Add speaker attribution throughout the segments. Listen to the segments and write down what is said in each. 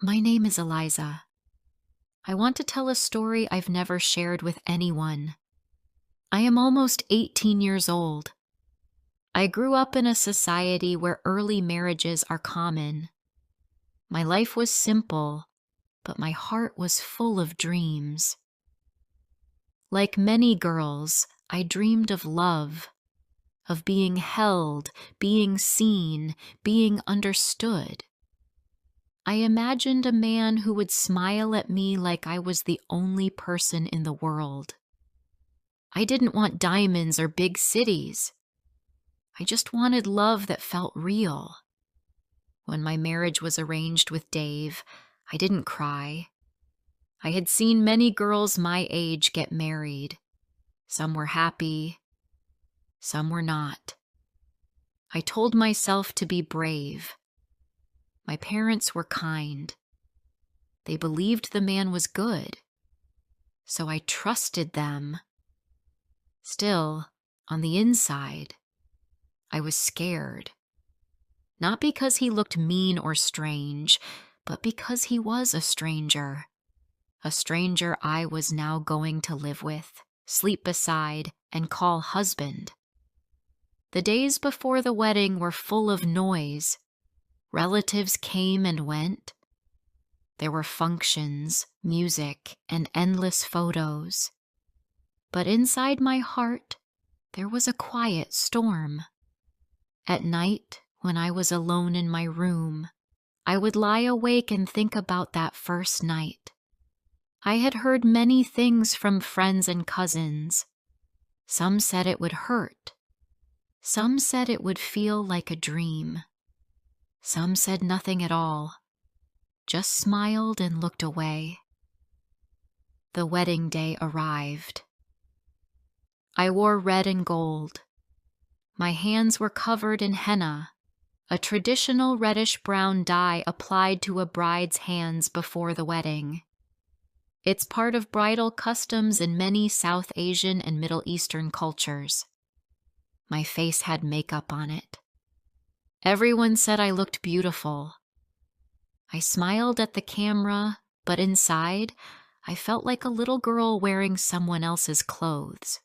Speaker 1: My name is Eliza. I want to tell a story I've never shared with anyone. I am almost 18 years old. I grew up in a society where early marriages are common. My life was simple, but my heart was full of dreams. Like many girls, I dreamed of love, of being held, being seen, being understood. I imagined a man who would smile at me like I was the only person in the world. I didn't want diamonds or big cities. I just wanted love that felt real. When my marriage was arranged with Dave, I didn't cry. I had seen many girls my age get married. Some were happy, some were not. I told myself to be brave. My parents were kind. They believed the man was good, so I trusted them. Still, on the inside, I was scared. Not because he looked mean or strange, but because he was a stranger. A stranger I was now going to live with, sleep beside, and call husband. The days before the wedding were full of noise. Relatives came and went. There were functions, music, and endless photos. But inside my heart, there was a quiet storm. At night, when I was alone in my room, I would lie awake and think about that first night. I had heard many things from friends and cousins. Some said it would hurt. Some said it would feel like a dream. Some said nothing at all, just smiled and looked away. The wedding day arrived. I wore red and gold. My hands were covered in henna, a traditional reddish-brown dye applied to a bride's hands before the wedding. It's part of bridal customs in many South Asian and Middle Eastern cultures. My face had makeup on it. Everyone said I looked beautiful. I smiled at the camera, but inside, I felt like a little girl wearing someone else's clothes.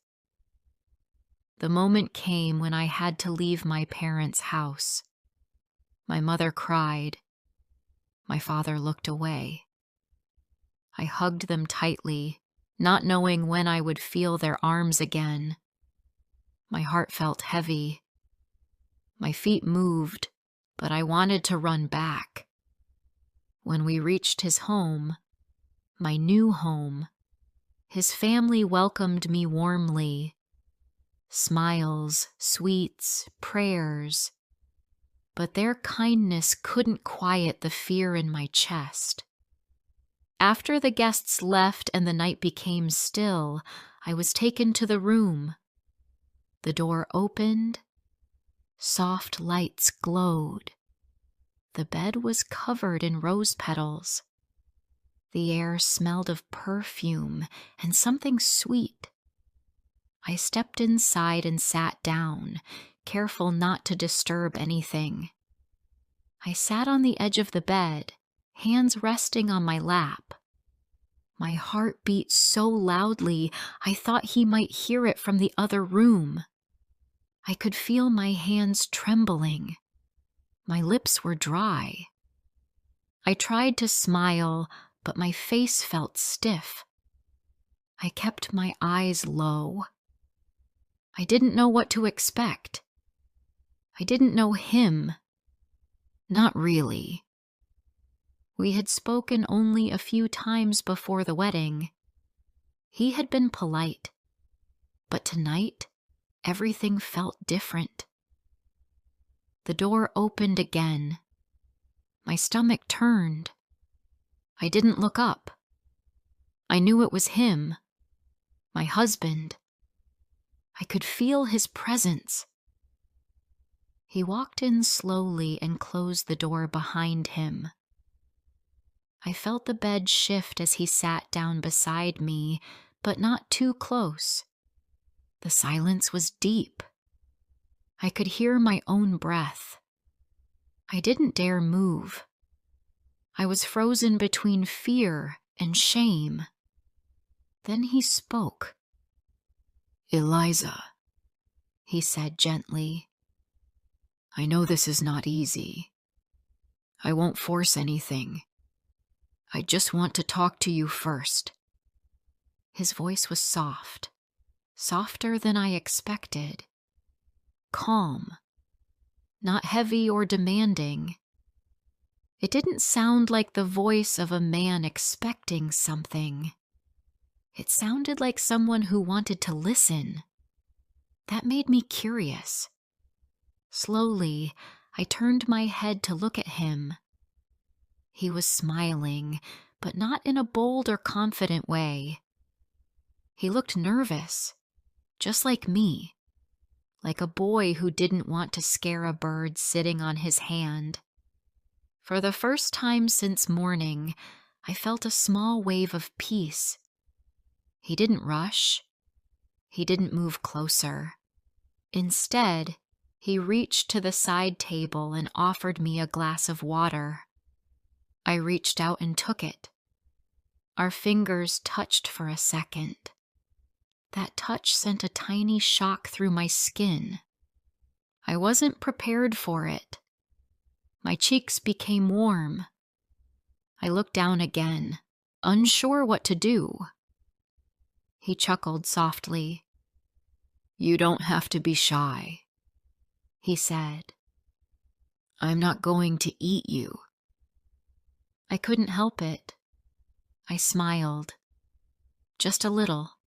Speaker 1: The moment came when I had to leave my parents' house. My mother cried. My father looked away. I hugged them tightly, not knowing when I would feel their arms again. My heart felt heavy. My feet moved, but I wanted to run back. When we reached his home, my new home, his family welcomed me warmly. Smiles, sweets, prayers. But their kindness couldn't quiet the fear in my chest. After the guests left and the night became still, I was taken to the room. The door opened. Soft lights glowed. The bed was covered in rose petals. The air smelled of perfume and something sweet. I stepped inside and sat down, careful not to disturb anything. I sat on the edge of the bed, hands resting on my lap. My heart beat so loudly, I thought he might hear it from the other room. I could feel my hands trembling. My lips were dry. I tried to smile, but my face felt stiff. I kept my eyes low. I didn't know what to expect. I didn't know him. Not really. We had spoken only a few times before the wedding. He had been polite, but tonight, everything felt different. The door opened again. My stomach turned. I didn't look up. I knew it was him, my husband. I could feel his presence. He walked in slowly and closed the door behind him. I felt the bed shift as he sat down beside me, but not too close. The silence was deep. I could hear my own breath. I didn't dare move. I was frozen between fear and shame. Then he spoke.
Speaker 2: "Eliza,"
Speaker 1: He said gently,
Speaker 2: "I know this is not easy. I won't force anything. I just want to talk to you first."
Speaker 1: His voice was soft, softer than I expected. Calm, not heavy or demanding. It didn't sound like the voice of a man expecting something. It sounded like someone who wanted to listen. That made me curious. Slowly, I turned my head to look at him. He was smiling, but not in a bold or confident way. He looked nervous, just like me, like a boy who didn't want to scare a bird sitting on his hand. For the first time since morning, I felt a small wave of peace. He didn't rush. He didn't move closer. Instead, he reached to the side table and offered me a glass of water. I reached out and took it. Our fingers touched for a second. That touch sent a tiny shock through my skin. I wasn't prepared for it. My cheeks became warm. I looked down again, unsure what to do. He chuckled softly.
Speaker 2: "You don't have to be shy,"
Speaker 1: he said.
Speaker 2: "I'm not going to eat you."
Speaker 1: I couldn't help it. I smiled. Just a little.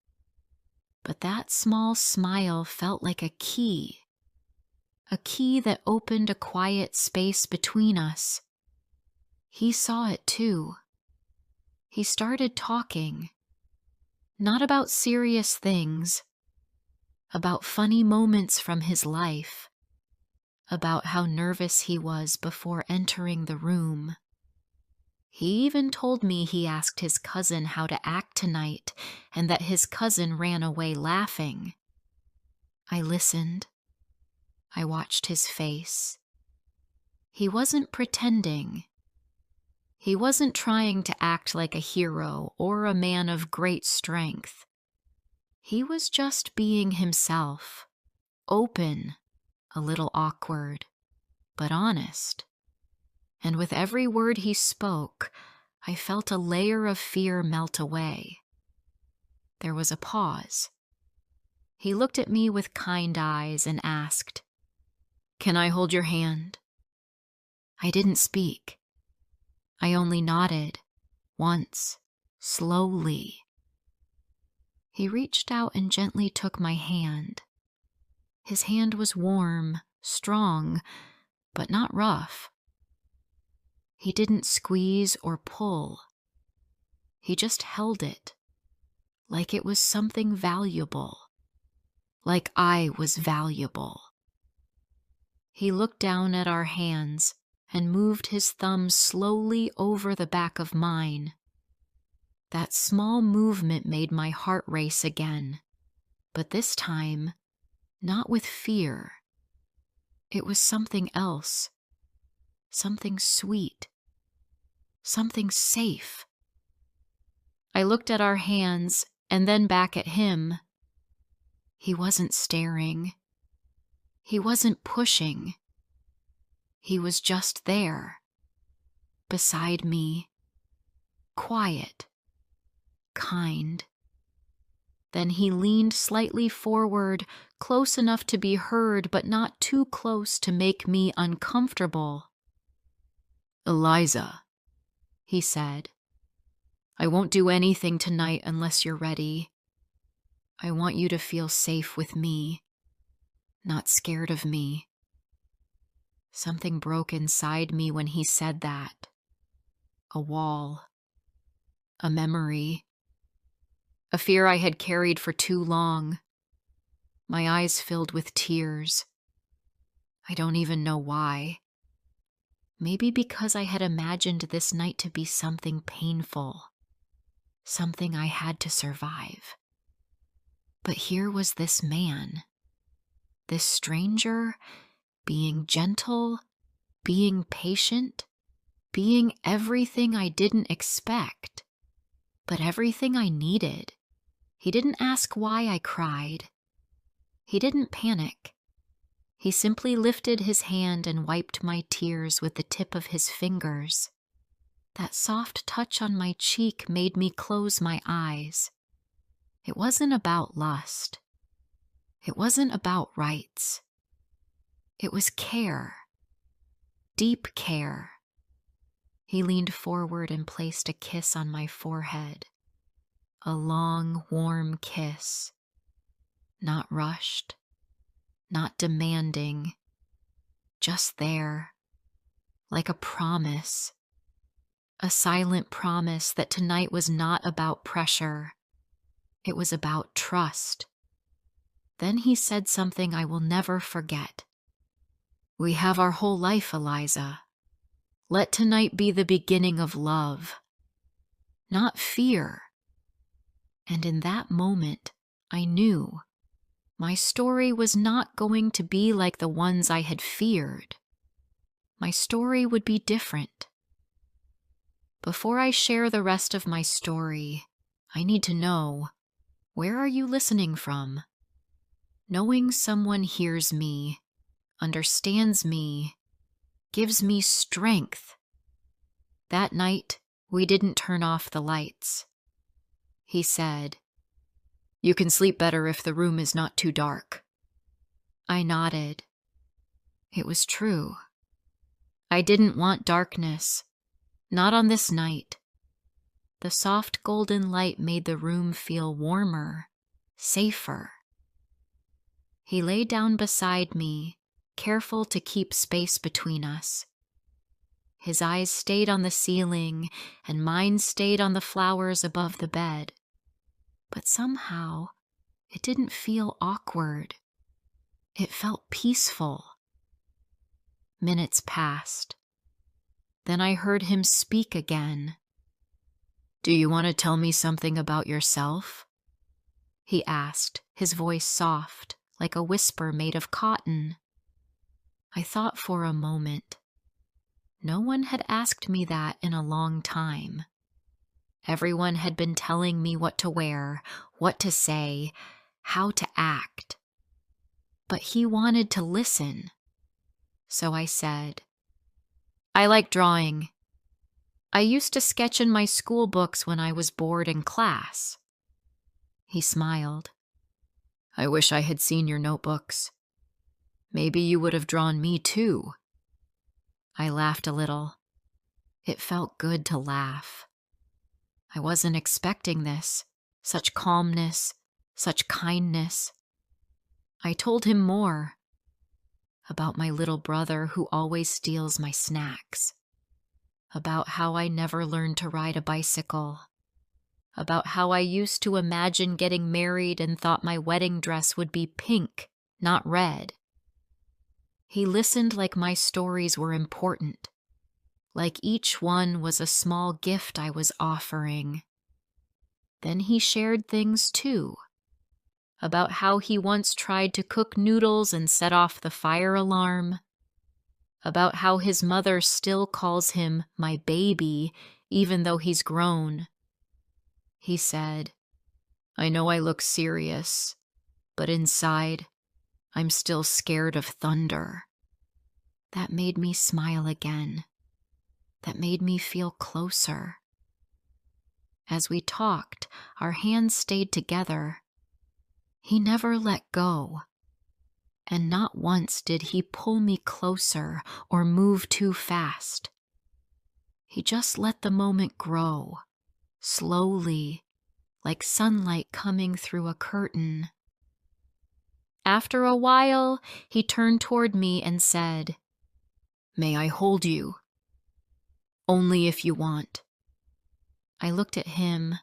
Speaker 1: But that small smile felt like a key that opened a quiet space between us. He saw it too. He started talking, not about serious things, about funny moments from his life, about how nervous he was before entering the room. He even told me he asked his cousin how to act tonight and that his cousin ran away laughing. I listened. I watched his face. He wasn't pretending. He wasn't trying to act like a hero or a man of great strength. He was just being himself, open, a little awkward, but honest. And with every word he spoke, I felt a layer of fear melt away. There was a pause. He looked at me with kind eyes and asked,
Speaker 2: "Can I hold your hand?"
Speaker 1: I didn't speak. I only nodded, once, slowly. He reached out and gently took my hand. His hand was warm, strong, but not rough. He didn't squeeze or pull. He just held it, like it was something valuable, like I was valuable. He looked down at our hands and moved his thumb slowly over the back of mine. That small movement made my heart race again, but this time, not with fear. It was something else, something sweet, something safe. I looked at our hands and then back at him. He wasn't staring. He wasn't pushing. He was just there, beside me, quiet, kind. Then he leaned slightly forward, close enough to be heard, but not too close to make me uncomfortable.
Speaker 2: "Eliza,"
Speaker 1: he said,
Speaker 2: "I won't do anything tonight unless you're ready. I want you to feel safe with me, not scared of me."
Speaker 1: Something broke inside me when he said that. A wall. A memory. A fear I had carried for too long. My eyes filled with tears. I don't even know why. Maybe because I had imagined this night to be something painful, something I had to survive. But here was this man, this stranger, being gentle, being patient, being everything I didn't expect, but everything I needed. He didn't ask why I cried. He didn't panic. He simply lifted his hand and wiped my tears with the tip of his fingers. That soft touch on my cheek made me close my eyes. It wasn't about lust. It wasn't about rights. It was care. Deep care. He leaned forward and placed a kiss on my forehead. A long, warm kiss. Not rushed. Not demanding. Just there. Like a promise. A silent promise that tonight was not about pressure. It was about trust. Then he said something I will never forget. We have our whole life, Eliza. Let tonight be the beginning of love, not fear. And in that moment, I knew my story was not going to be like the ones I had feared. My story would be different. Before I share the rest of my story, I need to know, where are you listening from? Knowing someone hears me, understands me, gives me strength. That night, we didn't turn off the lights. He said, "You can sleep better if the room is not too dark." I nodded. It was true. I didn't want darkness, not on this night. The soft golden light made the room feel warmer, safer. He lay down beside me, careful to keep space between us. His eyes stayed on the ceiling, and mine stayed on the flowers above the bed. But somehow, it didn't feel awkward. It felt peaceful. Minutes passed. Then I heard him speak again. "Do you want to tell me something about yourself?" he asked, his voice soft, like a whisper made of cotton. I thought for a moment. No one had asked me that in a long time. Everyone had been telling me what to wear, what to say, how to act. But he wanted to listen. So I said, "I like drawing. I used to sketch in my school books when I was bored in class." He smiled. "I wish I had seen your notebooks. Maybe you would have drawn me too." I laughed a little. It felt good to laugh. I wasn't expecting this, such calmness, such kindness. I told him more. About my little brother who always steals my snacks. About how I never learned to ride a bicycle. About how I used to imagine getting married and thought my wedding dress would be pink, not red. He listened like my stories were important, like each one was a small gift I was offering. Then he shared things too, about how he once tried to cook noodles and set off the fire alarm, about how his mother still calls him my baby even though he's grown. He said, "I know I look serious, but inside, I'm still scared of thunder." That made me smile again. That made me feel closer. As we talked, our hands stayed together. He never let go. And not once did he pull me closer or move too fast. He just let the moment grow, slowly, like sunlight coming through a curtain. After a while, he turned toward me and said, "May I hold you? Only if you want." I looked at him.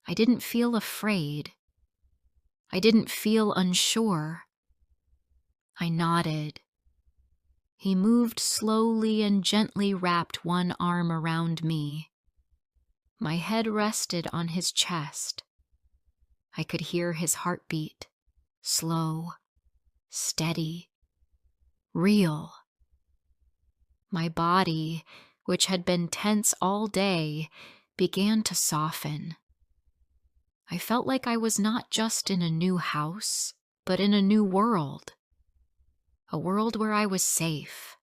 Speaker 1: I didn't feel afraid. I didn't feel unsure. I nodded. He moved slowly and gently wrapped one arm around me. My head rested on his chest. I could hear his heartbeat, slow, steady, real. My body, which had been tense all day, began to soften. I felt like I was not just in a new house, but in a new world. A world where I was safe.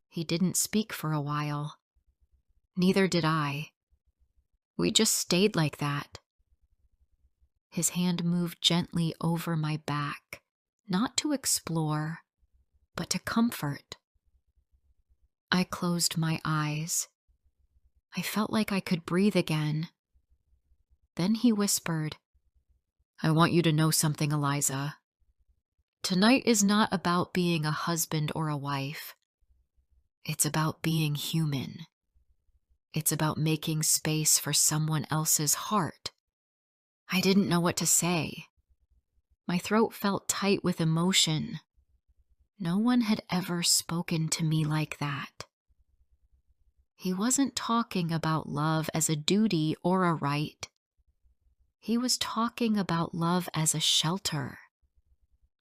Speaker 1: He didn't speak for a while. Neither did I. We just stayed like that. His hand moved gently over my back, not to explore, but to comfort. I closed my eyes. I felt like I could breathe again. Then he whispered, "I want you to know something, Eliza. Tonight is not about being a husband or a wife. It's about being human. It's about making space for someone else's heart." I didn't know what to say. My throat felt tight with emotion. No one had ever spoken to me like that. He wasn't talking about love as a duty or a right. He was talking about love as a shelter.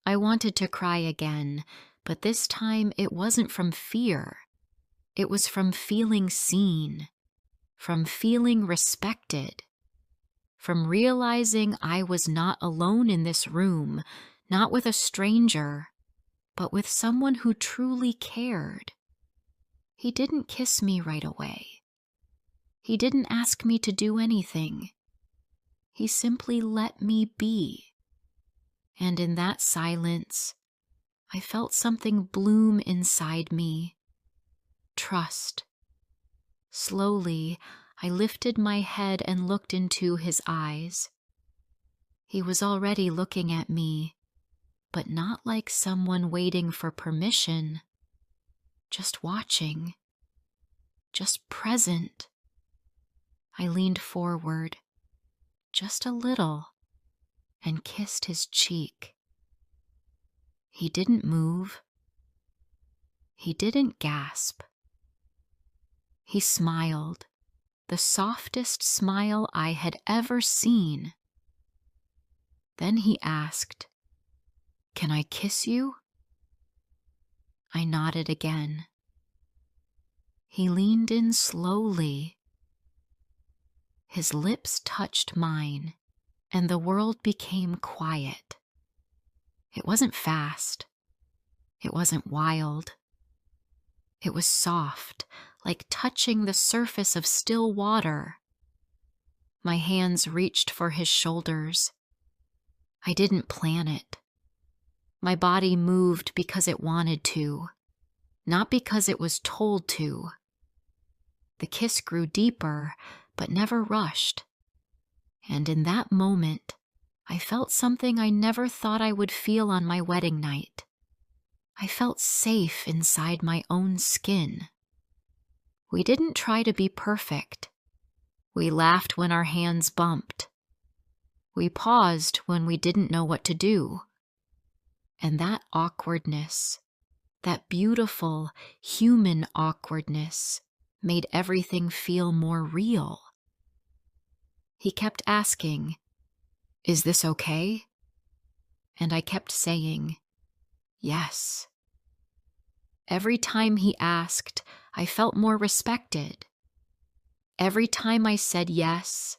Speaker 1: I wanted to cry again, but this time it wasn't from fear. It was from feeling seen, from feeling respected, from realizing I was not alone in this room, not with a stranger, but with someone who truly cared. He didn't kiss me right away. He didn't ask me to do anything. He simply let me be. And in that silence, I felt something bloom inside me. Trust. Slowly, I lifted my head and looked into his eyes. He was already looking at me, but not like someone waiting for permission, just watching, just present. I leaned forward, just a little, and kissed his cheek. He didn't move. He didn't gasp. He smiled, the softest smile I had ever seen. Then he asked, "Can I kiss you?" I nodded again. He leaned in slowly. His lips touched mine, and the world became quiet. It wasn't fast. It wasn't wild. It was soft, like touching the surface of still water. My hands reached for his shoulders. I didn't plan it. My body moved because it wanted to, not because it was told to. The kiss grew deeper, but never rushed. And in that moment, I felt something I never thought I would feel on my wedding night. I felt safe inside my own skin. We didn't try to be perfect. We laughed when our hands bumped. We paused when we didn't know what to do. And that awkwardness, that beautiful human awkwardness, made everything feel more real. He kept asking, "Is this okay?" And I kept saying, "Yes." Every time he asked, I felt more respected. Every time I said yes,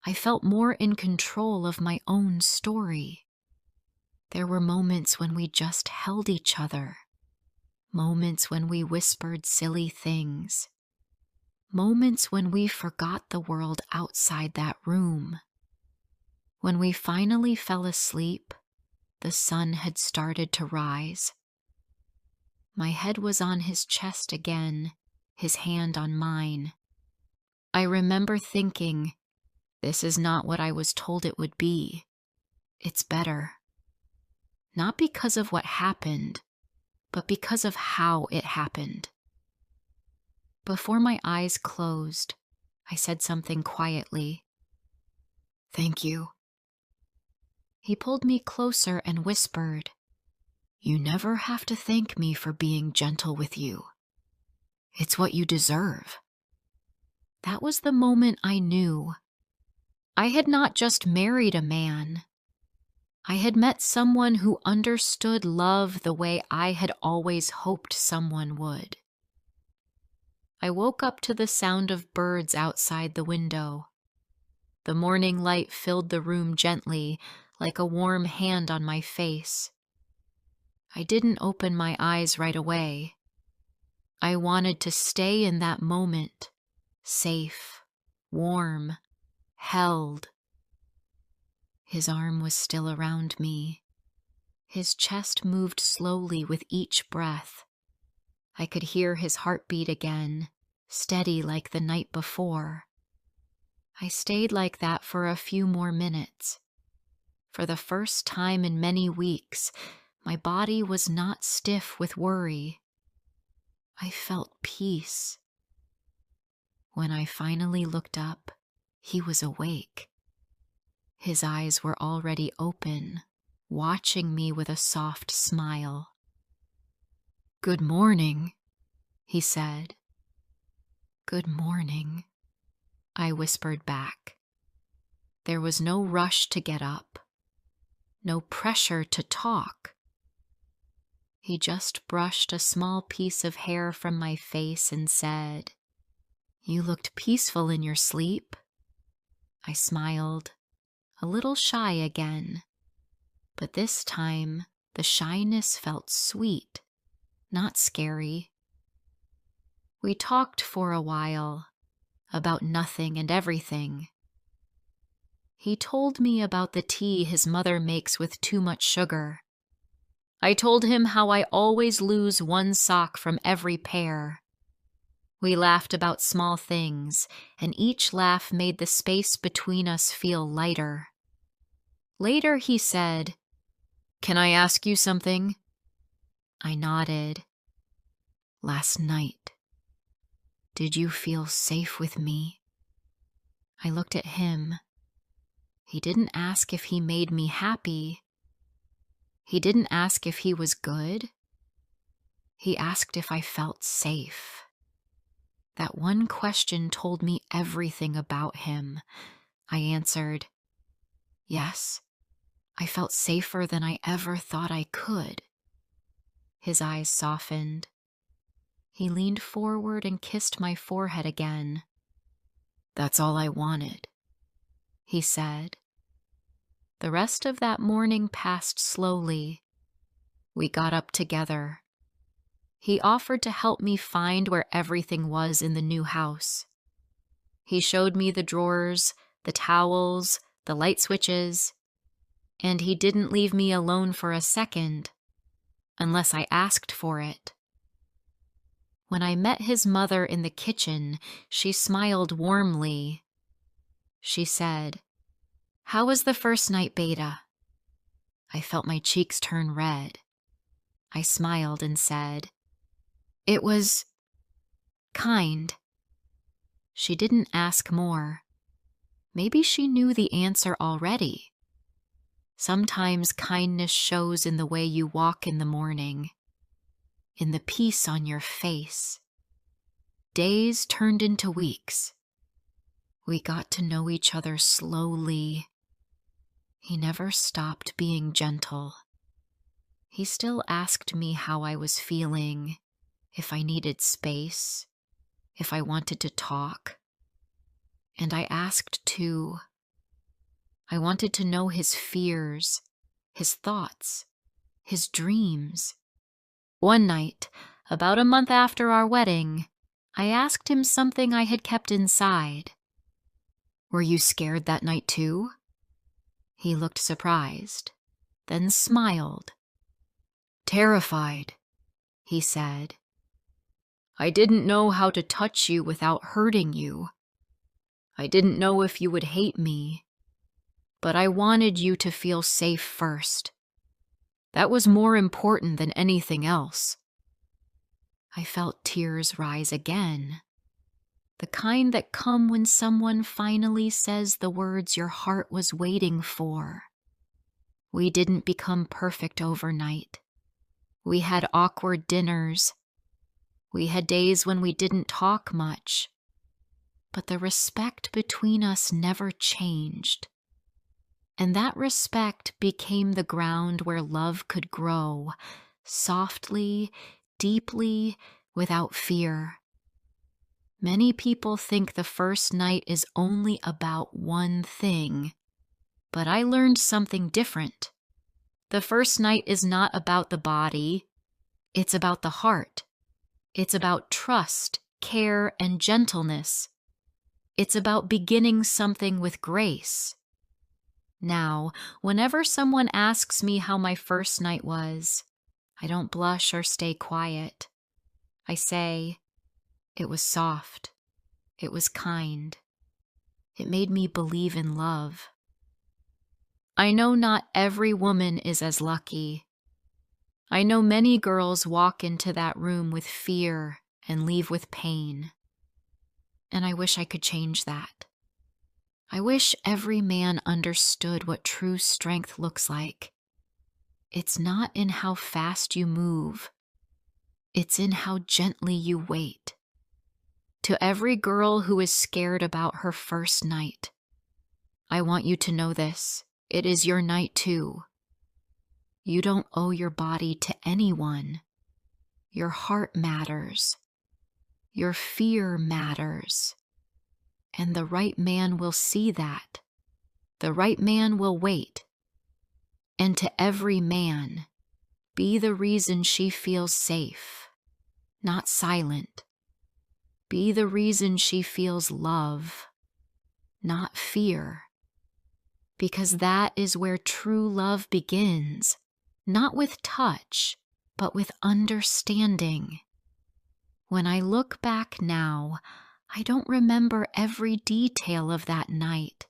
Speaker 1: I felt more in control of my own story. There were moments when we just held each other, moments when we whispered silly things, moments when we forgot the world outside that room. When we finally fell asleep, the sun had started to rise. My head was on his chest again, his hand on mine. I remember thinking, this is not what I was told it would be. It's better. Not because of what happened, but because of how it happened. Before my eyes closed, I said something quietly. "Thank you." He pulled me closer and whispered, "You never have to thank me for being gentle with you. It's what you deserve." That was the moment I knew. I had not just married a man. I had met someone who understood love the way I had always hoped someone would. I woke up to the sound of birds outside the window. The morning light filled the room gently, like a warm hand on my face. I didn't open my eyes right away. I wanted to stay in that moment, safe, warm, held. His arm was still around me. His chest moved slowly with each breath. I could hear his heartbeat again, steady like the night before. I stayed like that for a few more minutes. For the first time in many weeks, my body was not stiff with worry. I felt peace. When I finally looked up, he was awake. His eyes were already open, watching me with a soft smile. "Good morning," he said. "Good morning," I whispered back. There was no rush to get up, no pressure to talk. He just brushed a small piece of hair from my face and said, "You looked peaceful in your sleep." I smiled, a little shy again, but this time the shyness felt sweet, not scary. We talked for a while, about nothing and everything. He told me about the tea his mother makes with too much sugar. I told him how I always lose one sock from every pair. We laughed about small things, and each laugh made the space between us feel lighter. Later he said, "Can I ask you something?" I nodded. "Last night, did you feel safe with me?" I looked at him. He didn't ask if he made me happy. He didn't ask if he was good. He asked if I felt safe. That one question told me everything about him. I answered, "Yes, I felt safer than I ever thought I could." His eyes softened. He leaned forward and kissed my forehead again. "That's all I wanted," he said. The rest of that morning passed slowly. We got up together. He offered to help me find where everything was in the new house. He showed me the drawers, the towels, the light switches, and he didn't leave me alone for a second, unless I asked for it. When I met his mother in the kitchen, she smiled warmly. She said, "How was the first night, Beta?" I felt my cheeks turn red. I smiled and said, "It was kind." She didn't ask more. Maybe she knew the answer already. Sometimes kindness shows in the way you walk in the morning, in the peace on your face. Days turned into weeks. We got to know each other slowly. He never stopped being gentle. He still asked me how I was feeling, if I needed space, if I wanted to talk. And I asked too. I wanted to know his fears, his thoughts, his dreams. One night, about a month after our wedding, I asked him something I had kept inside. "Were you scared that night too?" He looked surprised, then smiled. "Terrified," he said. "I didn't know how to touch you without hurting you. I didn't know if you would hate me, but I wanted you to feel safe first. That was more important than anything else." I felt tears rise again, the kind that come when someone finally says the words your heart was waiting for. We didn't become perfect overnight. We had awkward dinners. We had days when we didn't talk much. But the respect between us never changed. And that respect became the ground where love could grow, softly, deeply, without fear. Many people think the first night is only about one thing, but I learned something different. The first night is not about the body, it's about the heart. It's about trust, care, and gentleness. It's about beginning something with grace. Now, whenever someone asks me how my first night was, I don't blush or stay quiet. I say, it was soft. It was kind. It made me believe in love. I know not every woman is as lucky. I know many girls walk into that room with fear and leave with pain. And I wish I could change that. I wish every man understood what true strength looks like. It's not in how fast you move. It's in how gently you wait. To every girl who is scared about her first night, I want you to know this. It is your night too. You don't owe your body to anyone. Your heart matters. Your fear matters. And the right man will see that. The right man will wait. And to every man, be the reason she feels safe, not silent. Be the reason she feels love, not fear. Because that is where true love begins, not with touch, but with understanding. When I look back now, I don't remember every detail of that night.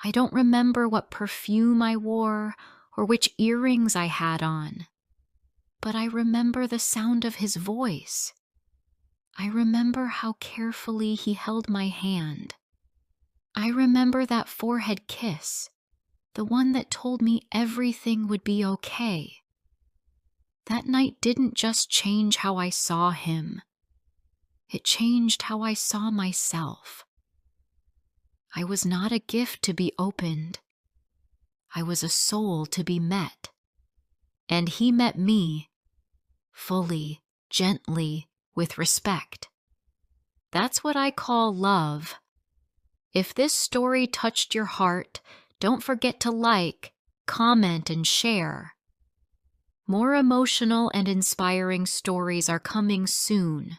Speaker 1: I don't remember what perfume I wore or which earrings I had on. But I remember the sound of his voice. I remember how carefully he held my hand. I remember that forehead kiss, the one that told me everything would be okay. That night didn't just change how I saw him. It changed how I saw myself. I was not a gift to be opened. I was a soul to be met. And he met me, fully, gently, with respect. That's what I call love. If this story touched your heart, don't forget to like, comment, and share. More emotional and inspiring stories are coming soon.